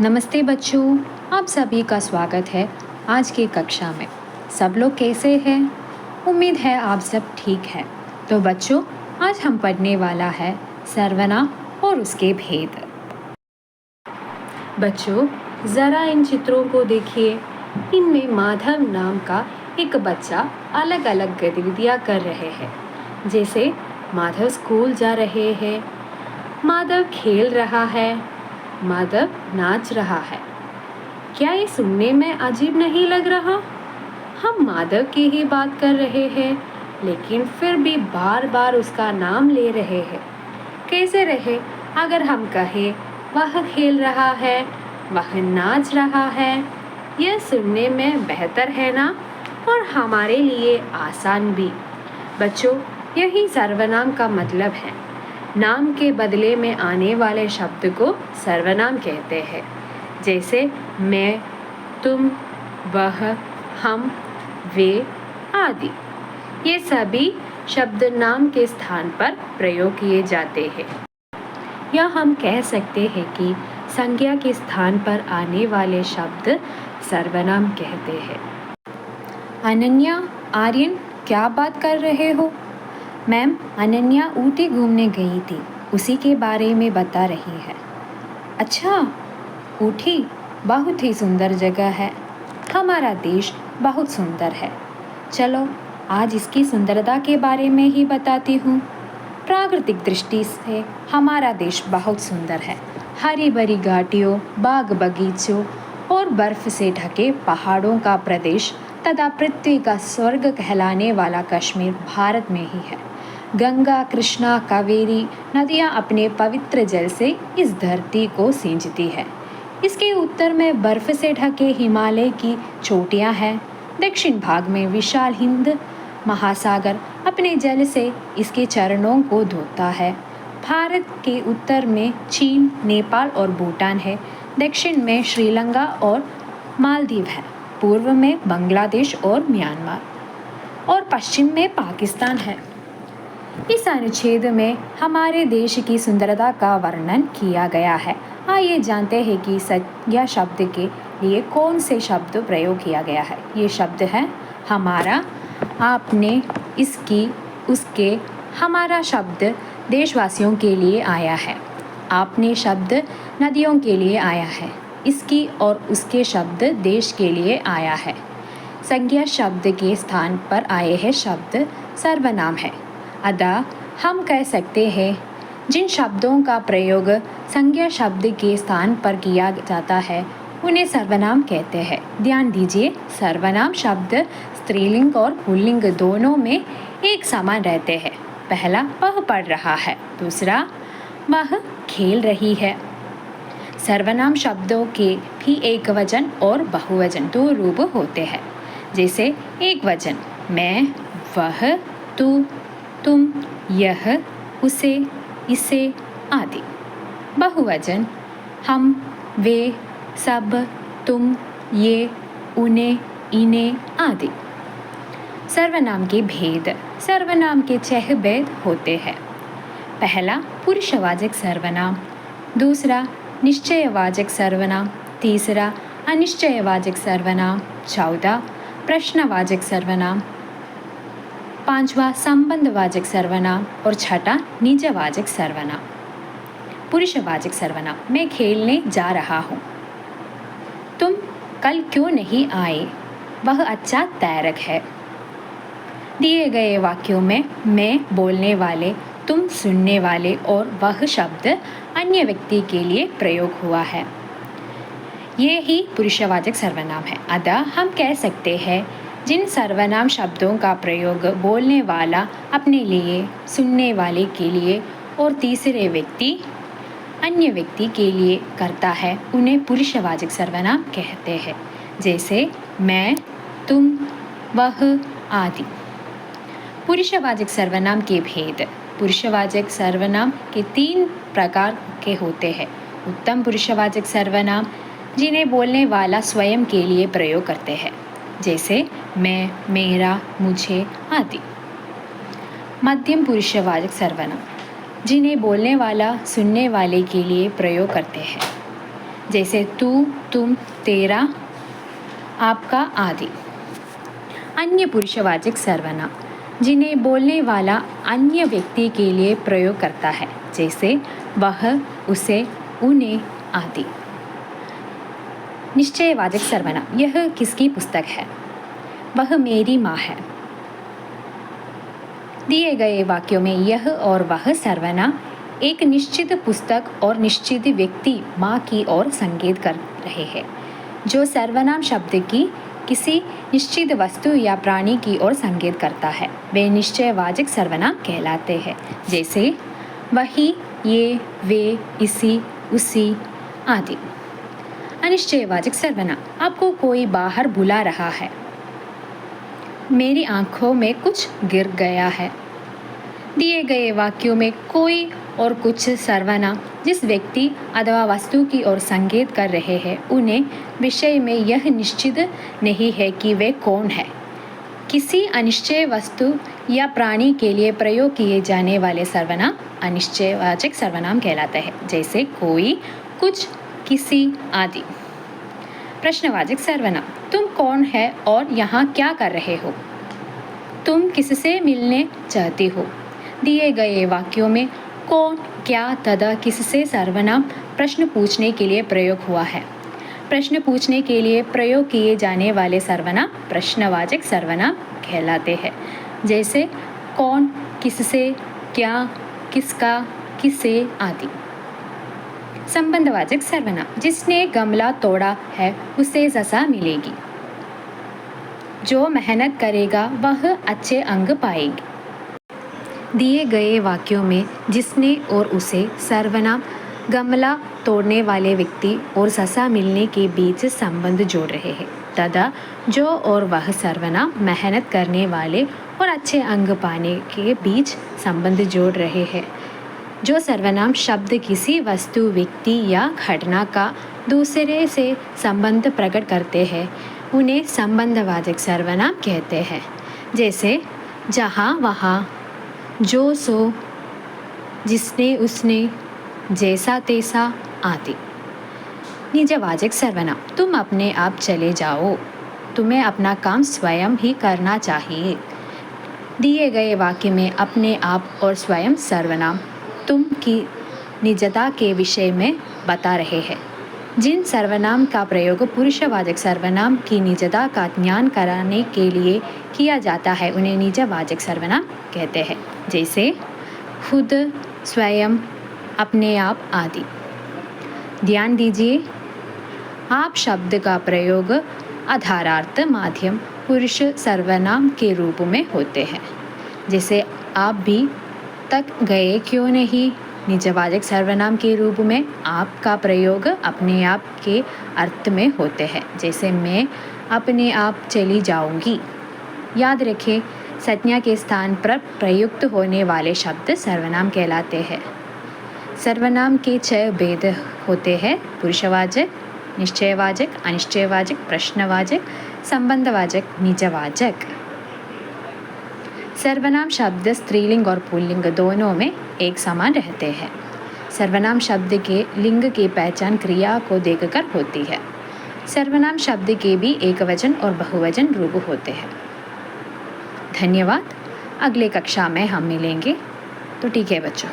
नमस्ते बच्चों, आप सभी का स्वागत है आज की कक्षा में। सब लोग कैसे हैं? उम्मीद है आप सब ठीक हैं। तो बच्चों, आज हम पढ़ने वाला है सर्वनाम और उसके भेद। बच्चों, ज़रा इन चित्रों को देखिए। इनमें माधव नाम का एक बच्चा अलग अलग गतिविधियाँ कर रहे हैं। जैसे माधव स्कूल जा रहे हैं, माधव खेल रहा है, माधव नाच रहा है। क्या ये सुनने में अजीब नहीं लग रहा? हम माधव की ही बात कर रहे हैं, लेकिन फिर भी बार बार उसका नाम ले रहे हैं। कैसे रहे अगर हम कहें वह खेल रहा है, वह नाच रहा है? यह सुनने में बेहतर है ना, और हमारे लिए आसान भी। बच्चों, यही सर्वनाम का मतलब है। नाम के बदले में आने वाले शब्द को सर्वनाम कहते हैं। जैसे मैं, तुम, वह, हम, वे आदि। ये सभी शब्द नाम के स्थान पर प्रयोग किए जाते हैं। या हम कह सकते हैं कि संज्ञा के स्थान पर आने वाले शब्द सर्वनाम कहते हैं। अनन्या, आर्यन, क्या बात कर रहे हो? मैम, अनन्या ऊटी घूमने गई थी, उसी के बारे में बता रही है। अच्छा, ऊटी बहुत ही सुंदर जगह है। हमारा देश बहुत सुंदर है। चलो, आज इसकी सुंदरता के बारे में ही बताती हूँ। प्राकृतिक दृष्टि से हमारा देश बहुत सुंदर है। हरी भरी घाटियों, बाग बगीचों और बर्फ से ढके पहाड़ों का प्रदेश तथा पृथ्वी का स्वर्ग कहलाने वाला कश्मीर भारत में ही है। गंगा, कृष्णा, कावेरी नदियाँ अपने पवित्र जल से इस धरती को सींचती है। इसके उत्तर में बर्फ से ढके हिमालय की चोटियाँ हैं। दक्षिण भाग में विशाल हिंद महासागर अपने जल से इसके चरणों को धोता है। भारत के उत्तर में चीन, नेपाल और भूटान है। दक्षिण में श्रीलंका और मालदीव है। पूर्व में बांग्लादेश और म्यांमार और पश्चिम में पाकिस्तान है। इस अनुच्छेद में हमारे देश की सुंदरता का वर्णन किया गया है। आइए जानते हैं कि संज्ञा शब्द के लिए कौन से शब्द प्रयोग किया गया है। ये शब्द है हमारा, आपने, इसकी, उसके। हमारा शब्द देशवासियों के लिए आया है। आपने शब्द नदियों के लिए आया है। इसकी और उसके शब्द देश के लिए आया है। संज्ञा शब्द के स्थान पर आए हैं शब्द सर्वनाम है। अतः हम कह सकते हैं जिन शब्दों का प्रयोग संज्ञा शब्द के स्थान पर किया जाता है उन्हें सर्वनाम कहते हैं। ध्यान दीजिए, सर्वनाम शब्द स्त्रीलिंग और पुल्लिंग दोनों में एक समान रहते हैं। पहला वह पढ़ रहा है, दूसरा वह खेल रही है। सर्वनाम शब्दों के भी एक वचन और बहुवचन दो रूप होते हैं। जैसे एक वचन मैं, वह, तू, तुम, यह, उसे, इसे आदि। बहुवचन हम, वे, सब, तुम, ये, उन्हें, इन्हें आदि। सर्वनाम के भेद। सर्वनाम के 6 भेद होते हैं। पहला पुरुषवाचक सर्वनाम, दूसरा निश्चयवाचक सर्वनाम, तीसरा अनिश्चयवाचक सर्वनाम, चौथा प्रश्नवाचक सर्वनाम, पांचवा संबंधवाचक सर्वनाम और छठा निजवाचक सर्वनाम। पुरुषवाचक सर्वनाम, मैं खेलने जा रहा हूँ। तुम कल क्यों नहीं आए? वह अच्छा तैराक है। दिए गए वाक्यों में मैं बोलने वाले, तुम सुनने वाले और वह शब्द अन्य व्यक्ति के लिए प्रयोग हुआ है। ये ही पुरुषवाचक सर्वनाम है। अतः हम कह सकते हैं जिन सर्वनाम शब्दों का प्रयोग बोलने वाला अपने लिए, सुनने वाले के लिए और तीसरे व्यक्ति अन्य व्यक्ति के लिए करता है उन्हें पुरुषवाचक सर्वनाम कहते हैं। जैसे मैं, तुम, वह आदि। पुरुषवाचक सर्वनाम के भेद। पुरुषवाचक सर्वनाम के 3 प्रकार के होते हैं। उत्तम पुरुषवाचक सर्वनाम जिन्हें बोलने वाला स्वयं के लिए प्रयोग करते हैं, जैसे मैं, मेरा, मुझे आदि। मध्यम पुरुषवाचक सर्वनाम जिन्हें बोलने वाला सुनने वाले के लिए प्रयोग करते हैं, जैसे तू, तुम, तेरा, आपका आदि। अन्य पुरुषवाचक सर्वनाम जिन्हें बोलने वाला अन्य व्यक्ति के लिए प्रयोग करता है, जैसे वह, उसे, उन्हें आदि। निश्चयवाचक सर्वनाम यह किसकी पुस्तक है? वह मेरी माँ है। दिए गए वाक्यों में यह और वह सर्वनाम एक निश्चित पुस्तक और निश्चित व्यक्ति माँ की ओर संकेत कर रहे हैं। जो सर्वनाम शब्द की किसी निश्चित वस्तु या प्राणी की ओर संकेत करता है वे निश्चयवाचक सर्वनाम कहलाते हैं, जैसे वही, ये, वे, इसी, उसी आदि। अनिश्चयवाचक सर्वनाम आपको कोई बाहर बुला रहा है। मेरी आंखों में कुछ गिर गया है। दिए गए वाक्यों में कोई और कुछ सर्वनाम जिस व्यक्ति अथवा वस्तु की ओर संकेत कर रहे हैं उन्हें विषय में यह निश्चित नहीं है कि वे कौन है। किसी अनिश्चय वस्तु या प्राणी के लिए प्रयोग किए जाने वाले सर्वनाम अनिश्चयवाचक सर्वनाम कहलाते हैं, जैसे कोई, कुछ, किसी आदि। प्रश्नवाचक सर्वनाम तुम कौन है और यहाँ क्या कर रहे हो? तुम किससे मिलने चाहती हो? दिए गए वाक्यों में कौन, क्या तथा किससे सर्वनाम प्रश्न पूछने के लिए प्रयोग हुआ है। प्रश्न पूछने के लिए प्रयोग किए जाने वाले सर्वनाम प्रश्नवाचक सर्वनाम कहलाते हैं, जैसे कौन, किससे, क्या, किसका, किसे आदि। संबंधवाचक सर्वनाम जिसने गमला तोड़ा है उसे सजा मिलेगी। जो मेहनत करेगा वह अच्छे अंक पाएगी। दिए गए वाक्यों में जिसने और उसे सर्वनाम गमला तोड़ने वाले व्यक्ति और सजा मिलने के बीच संबंध जोड़ रहे हैं तथा जो और वह सर्वनाम मेहनत करने वाले और अच्छे अंक पाने के बीच संबंध जोड़ रहे हैं। जो सर्वनाम शब्द किसी वस्तु, व्यक्ति या घटना का दूसरे से संबंध प्रकट करते हैं उन्हें संबंधवाचक सर्वनाम कहते हैं, जैसे जहाँ, वहाँ, जो, सो, जिसने, उसने, जैसा, तैसा आदि। निजवाचक सर्वनाम तुम अपने आप चले जाओ। तुम्हें अपना काम स्वयं ही करना चाहिए। दिए गए वाक्य में अपने आप और स्वयं सर्वनाम तुम की निजता के विषय में बता रहे हैं। जिन सर्वनाम का प्रयोग पुरुषवाचक सर्वनाम की निजता का ज्ञान कराने के लिए किया जाता है उन्हें निजवाचक सर्वनाम कहते हैं, जैसे खुद, स्वयं, अपने आप आदि। ध्यान दीजिए, आप शब्द का प्रयोग आधारार्थ माध्यम पुरुष सर्वनाम के रूप में होते हैं, जैसे आप भी तक गए क्यों नहीं। निजवाचक सर्वनाम के रूप में आप का प्रयोग अपने आप के अर्थ में होते हैं, जैसे मैं अपने आप चली जाऊंगी। याद रखें, संज्ञा के स्थान पर प्रयुक्त होने वाले शब्द सर्वनाम कहलाते हैं। सर्वनाम के 6 भेद होते हैं: पुरुषवाचक, निश्चयवाचक, अनिश्चयवाचक, प्रश्नवाचक, संबंधवाचक, निजवाचक। सर्वनाम शब्द स्त्रीलिंग और पुल्लिंग दोनों में एक समान रहते हैं। सर्वनाम शब्द के लिंग की पहचान क्रिया को देखकर होती है। सर्वनाम शब्द के भी एकवचन और बहुवचन रूप होते हैं। धन्यवाद। अगले कक्षा में हम मिलेंगे। तो ठीक है बच्चों।